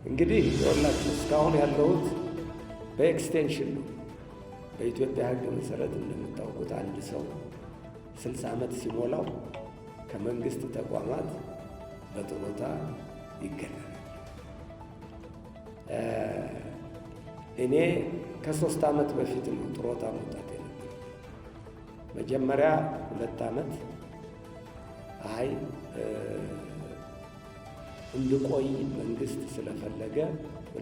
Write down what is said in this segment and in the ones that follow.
እንግዲህ ይኸውላችሁ እስካሁን ያለሁት በኤክስቴንሽን ነው። በኢትዮጵያ ሕግ መሰረት እንደምታውቁት አንድ ሰው 60 ዓመት ሲሞላው ከመንግስት ተቋማት በጡረታ ይገለላል። እኔ ከ3 ዓመት በፊት ነው ጡረታ መውጣት የነበረው። መጀመሪያ 2 ዓመት እንድቆይ መንግስት ስለፈለገ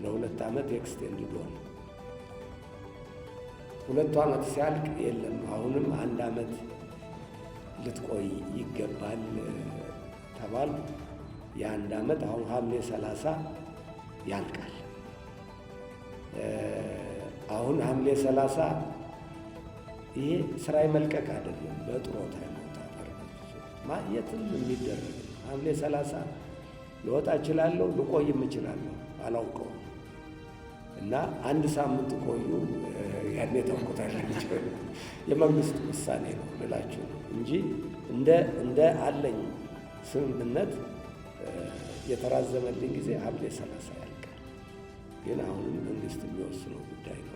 ለ2 ዓመት ኤክስቴንድ ሆነ። 2 ዓመት ሲያልቅ የለም አሁንም 1 ዓመት ልትቆይ ይገባል ተባል። የ1 ዓመት አሁን ሐምሌ 30 ያልቃል። አሁን ሐምሌ 30 ይሄ ስራ መልቀቅ አይደለም፣ በጡረታ መውጣት የትም የሚደረግ ሐምሌ 30 ልወጣ እችላለሁ፣ ልቆይም እችላለሁ፣ አላውቀውም። እና 1 ሳምንት ቆዩ። ያኔ ታውቁታላችሁ። የመንግስት ውሳኔ ነው ልላችሁ ነው እንጂ እንደ አለኝ ስምምነት የተራዘመልኝ ጊዜ ሐምሌ 30 ያልቃል። ግን አሁንም መንግስት የሚወስነው ጉዳይ ነው።